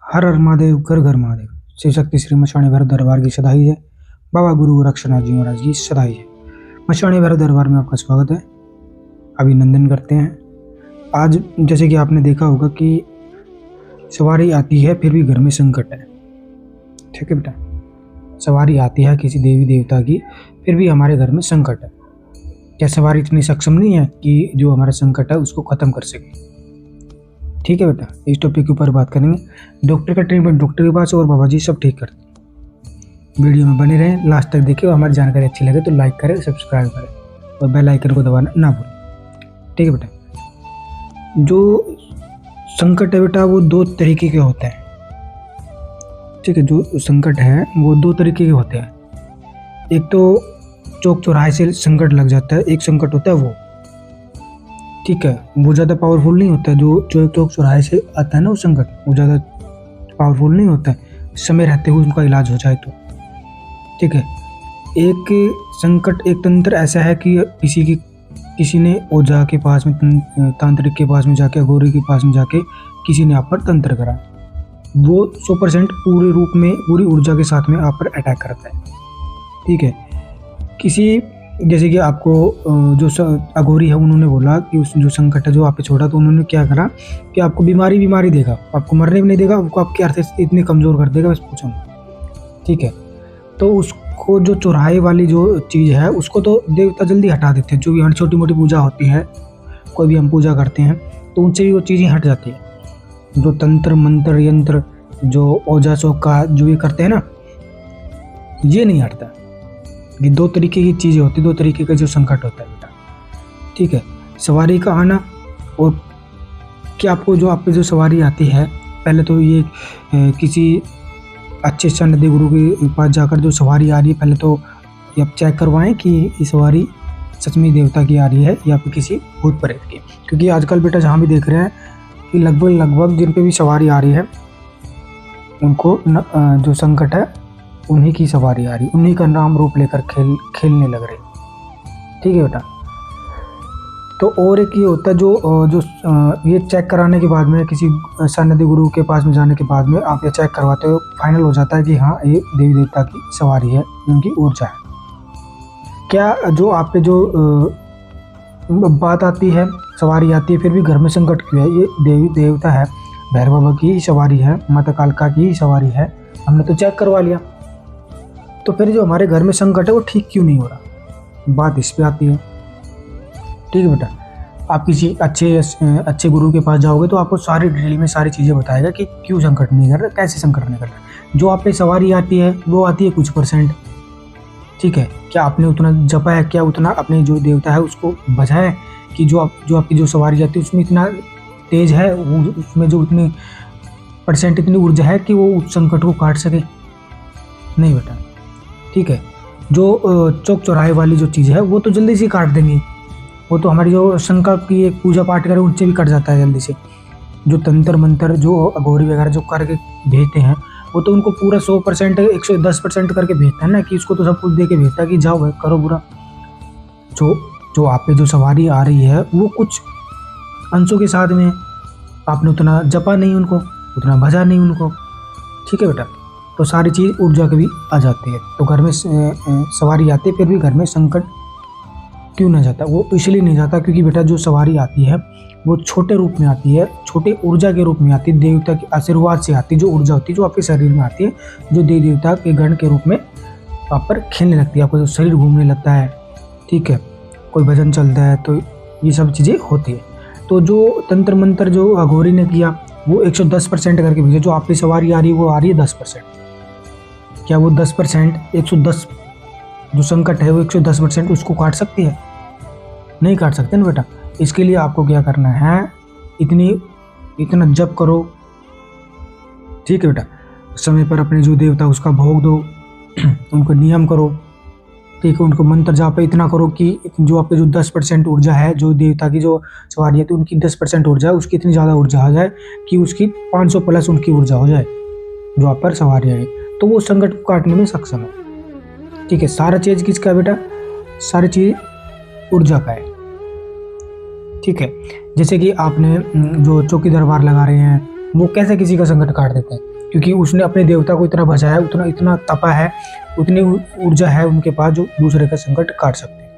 हर हर महादेव घर घर महादेव। शिव शक्ति श्री मशाणी भैरव दरबार की सदाई है। बाबा गुरु रक्षनाथ जी महाराज की सदाई है। मशाणी भैरव दरबार में आपका स्वागत है। अभिनंदन करते हैं। आज जैसे कि आपने देखा होगा कि सवारी आती है फिर भी घर में संकट है। ठीक है बेटा, सवारी आती है किसी देवी देवता की फिर भी हमारे घर में संकट है। क्या सवारी इतनी सक्षम नहीं है कि जो हमारा संकट है उसको खत्म कर सके? ठीक है बेटा, इस टॉपिक के ऊपर बात करेंगे। डॉक्टर का ट्रीटमेंट डॉक्टर के पास और बाबा जी सब ठीक करते हैं। वीडियो में बने रहें, लास्ट तक देखिए। हमारी जानकारी अच्छी लगे तो लाइक करें, सब्सक्राइब करें और बेल आइकन को दबाना ना भूलें। ठीक है बेटा, जो संकट है बेटा वो दो तरीके के होते हैं। ठीक है, जो संकट है वो दो तरीके के होते हैं। एक तो चौक चौराहे से संकट लग जाता है, एक संकट होता है वो, ठीक है, वो ज़्यादा पावरफुल नहीं होता है। जो चौक चौराहे से आता है ना वो संकट, वो ज़्यादा पावरफुल नहीं होता है, समय रहते हुए उनका इलाज हो जाए तो। ठीक है, एक संकट, एक तंत्र ऐसा है कि किसी ने ओझा के पास में, तांत्रिक के पास में जाके, अघोरी के पास में जाके किसी ने आप पर तंत्र करा, वो 100% पूरे रूप में पूरी ऊर्जा के साथ में आप पर अटैक करता है। ठीक है, किसी जैसे कि आपको जो अघोरी है उन्होंने बोला कि उस जो संकट है जो आप पे छोड़ा, तो उन्होंने क्या करा कि आपको बीमारी देगा, आपको मरने भी नहीं देगा, आपको आपकी आर्थिक इतनी कमज़ोर कर देगा, बस पूछो। ठीक है, तो उसको जो चौराहे वाली जो चीज़ है उसको तो देवता जल्दी हटा देते हैं। जो भी छोटी मोटी पूजा होती है, कोई भी हम पूजा करते हैं तो उनसे भी वो चीज़ें हट जाती है। जो तंत्र मंत्र यंत्र जो ओझा चौका जो ये करते हैं ना, ये नहीं हटता। ये दो तरीके की चीज़ें होती, दो तरीके का जो संकट होता है बेटा। ठीक है, सवारी का आना और क्या आपको जो आप पे जो सवारी आती है, पहले तो ये किसी अच्छे सन्नत गुरु के पास जाकर जो सवारी आ रही है, पहले तो ये आप चेक करवाएं कि ये सवारी सच में देवता की आ रही है या फिर किसी भूत प्रेत की। क्योंकि आजकल बेटा जहाँ भी देख रहे हैं कि लगभग जिन पे भी सवारी आ रही है उनको जो संकट है उन्हीं की सवारी आ रही, उन्हीं का नाम रूप लेकर खेलने लग रही। ठीक है बेटा, तो और एक ये होता है जो ये चेक कराने के बाद में, किसी सन्नत गुरु के पास में जाने के बाद में आप ये चेक करवाते हो, फाइनल हो जाता है कि हाँ ये देवी देवता की सवारी है, उनकी ऊर्जा है। क्या जो आप पे जो बात आती है, सवारी आती है फिर भी घर में संकट क्यों है? ये देवी देवता है, भैरव बाबा की ही सवारी है, माता कालका की ही सवारी है, हमने तो चेक करवा लिया, तो फिर जो हमारे घर में संकट है वो ठीक क्यों नहीं हो रहा? बात इस पे आती है। ठीक है बेटा, आप किसी अच्छे गुरु के पास जाओगे तो आपको सारी डिटेल में सारी चीज़ें बताएगा कि क्यों संकट नहीं कर रहा, कैसे संकट नहीं कर रहा। जो आप पे सवारी आती है वो आती है कुछ %। ठीक है, क्या आपने उतना जपा है, क्या उतना अपने जो देवता है उसको बजाया है कि जो आपकी जो सवारी आती है उसमें इतना तेज है, उसमें जो इतनी % इतनी ऊर्जा है कि वो उस संकट को काट सके? नहीं बेटा। ठीक है, जो चौक चौराहे वाली जो चीज़ है वो तो जल्दी से काट देंगे, वो तो हमारी जो संकल्प की एक पूजा पाठ करें उनसे भी कट जाता है जल्दी से। जो तंत्र मंत्र जो अघोरी वगैरह जो करके भेजते हैं वो तो उनको पूरा 100% 110% करके भेजता है ना, कि इसको तो सब कुछ दे के भेजता है कि जाओ भाई करो बुरा। जो आप पे जो सवारी आ रही है वो कुछ अंशों के साथ में आपने उतना जपा नहीं, उनको उतना भजा नहीं उनको। ठीक है बेटा, तो सारी चीज़ ऊर्जा की भी आ जाती है। तो घर में सवारी आती है फिर भी घर में संकट क्यों नहीं जाता? वो इसलिए नहीं जाता क्योंकि बेटा जो सवारी आती है वो छोटे रूप में आती है, छोटे ऊर्जा के रूप में आती है, देवता के आशीर्वाद से आती है। जो ऊर्जा होती है जो आपके शरीर में आती है, जो देवी देवता के गण के रूप में आप पर खेलने लगती है, आपको जो शरीर घूमने लगता है। ठीक है, कोई भजन चलता है, तो ये सब चीज़ें होती है। तो जो तंत्र मंत्र जो अघोरी ने किया वो 110% करके भेजा। जो आप पे सवारी आ रही है वो आ रही है 10%। क्या वो 10% 110 जो संकट है वो 110% उसको काट सकती है? नहीं काट सकते ना बेटा। इसके लिए आपको क्या करना है, इतना जप करो। ठीक है बेटा, समय पर अपने जो देवता उसका भोग दो, उनको नियम करो। ठीक है, उनको मंत्र जाप इतना करो कि जो आपके जो 10% ऊर्जा है, जो देवता की जो सवारी है तो उनकी 10% ऊर्जा है, उसकी इतनी ज़्यादा ऊर्जा आ जाए कि उसकी 500 प्लस उनकी ऊर्जा हो जाए जो आप पर सवारी है, तो वो संकट को काटने में सक्षम है। ठीक है, सारा चीज़ किसका है बेटा? सारी चीज़ ऊर्जा का है। ठीक है, जैसे कि आपने जो चौकी दरबार लगा रहे हैं, वो कैसे किसी का संकट काट देते हैं, क्योंकि उसने अपने देवता को इतना भजा है, उतना इतना तपा है, उतनी ऊर्जा है उनके पास जो दूसरे का संकट काट सकते हैं।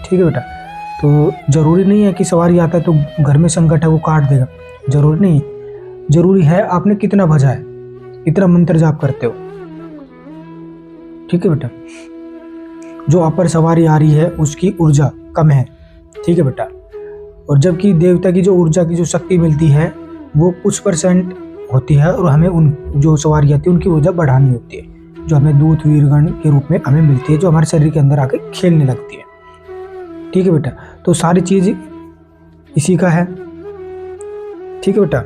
ठीक है बेटा, तो जरूरी नहीं है कि सवारी आता है तो घर में संकट है वो काट देगा, जरूरी नहीं। जरूरी है आपने कितना भजा है, कितना मंत्र जाप करते हो। ठीक है बेटा, जो आप पर सवारी आ रही है उसकी ऊर्जा कम है। ठीक है बेटा, और जबकि देवता की जो ऊर्जा की जो शक्ति मिलती है वो कुछ % होती है, और हमें उन जो सवारी आती है उनकी ऊर्जा बढ़ानी होती है, जो हमें दूत वीरगण के रूप में हमें मिलती है, जो हमारे शरीर के अंदर आके खेलने लगती है। ठीक है बेटा, तो सारी चीज़ इसी का है। ठीक है बेटा,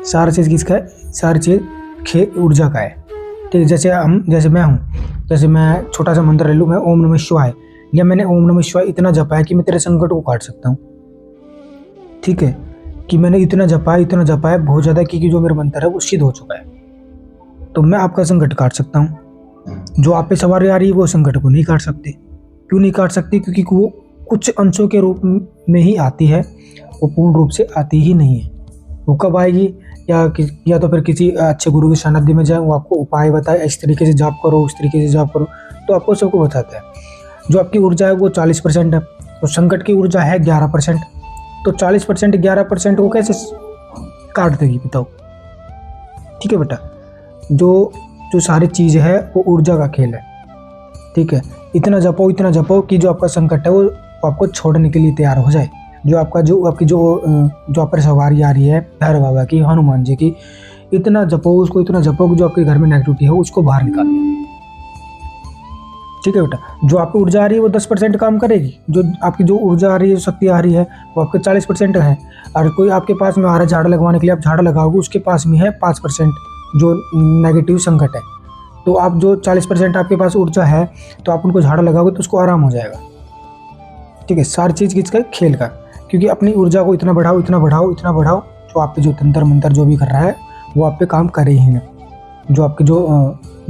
सारी चीज़ किसका है? सारी चीज़ ऊर्जा का है। ठीक है, जैसे मैं हूँ, जैसे मैं छोटा सा मंत्र ले लूँ, मैं ओम नमः शिवाय, या मैंने ओम नमः शिवाय इतना जपा है कि मैं तेरे संकट को काट सकता हूँ। ठीक है, कि मैंने इतना जपा है बहुत ज़्यादा, क्योंकि जो मेरा मंत्र है वो सिद्ध हो चुका है, तो मैं आपका संकट काट सकता हूँ। जो आप पे सवारी आ रही है वो संकट को नहीं काट सकती। क्यों नहीं काट सकती? क्योंकि वो कुछ अंशों के रूप में ही आती है, वो पूर्ण रूप से आती ही नहीं है। वो कब आएगी? या तो फिर किसी अच्छे गुरु के सानिध्य में जाए, वो आपको उपाय बताए, इस तरीके से जाप करो, उस तरीके से जाप करो, तो आपको सबको बताता है। जो आपकी ऊर्जा है वो 40% है, तो संकट की ऊर्जा है 11%, तो 40% 11% को कैसे काट देगी बताओ? ठीक है बेटा, जो सारी चीज़ है वो ऊर्जा का खेल है। ठीक है, इतना जपो कि जो आपका संकट है वो आपको छोड़ने के लिए तैयार हो जाए। जो आप पर सवारी आ रही है भैरव बाबा की, हनुमान जी की, इतना जपो कि जो आपके घर में नेगेटिविटी है उसको बाहर निकाल दो। ठीक है बेटा, जो आपकी ऊर्जा आ रही है वो 10% काम करेगी, जो आपकी जो ऊर्जा आ रही है, शक्ति आ रही है, वो आपके 40% है। और कोई आपके पास में आ रहा है झाड़ लगवाने के लिए, आप झाड़ लगाओगे, उसके पास में है 5% जो नेगेटिव संकट है। तो आप जो 40% आपके पास ऊर्जा है, तो आप उनको झाड़ लगाओगे तो उसको आराम हो जाएगा। ठीक है, सारी चीज़ किसका? खेल का। क्योंकि अपनी ऊर्जा को इतना बढ़ाओ, जो आप पे जो तंत्र मंत्र जो भी कर रहा है वो आप पे काम करे ही ना। जो आपके जो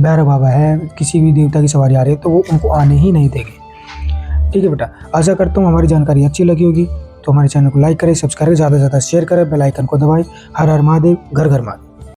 भैरव बाबा है, किसी भी देवता की सवारी आ रही है तो वो उनको आने ही नहीं देंगे। ठीक है बेटा, आशा करता हूँ हमारी जानकारी अच्छी लगी होगी, तो हमारे चैनल को लाइक करें, सब्सक्राइब, ज़्यादा से ज़्यादा शेयर करें, बेल आइकन को दबाएं। हर हर महादेव, घर घर महादेव।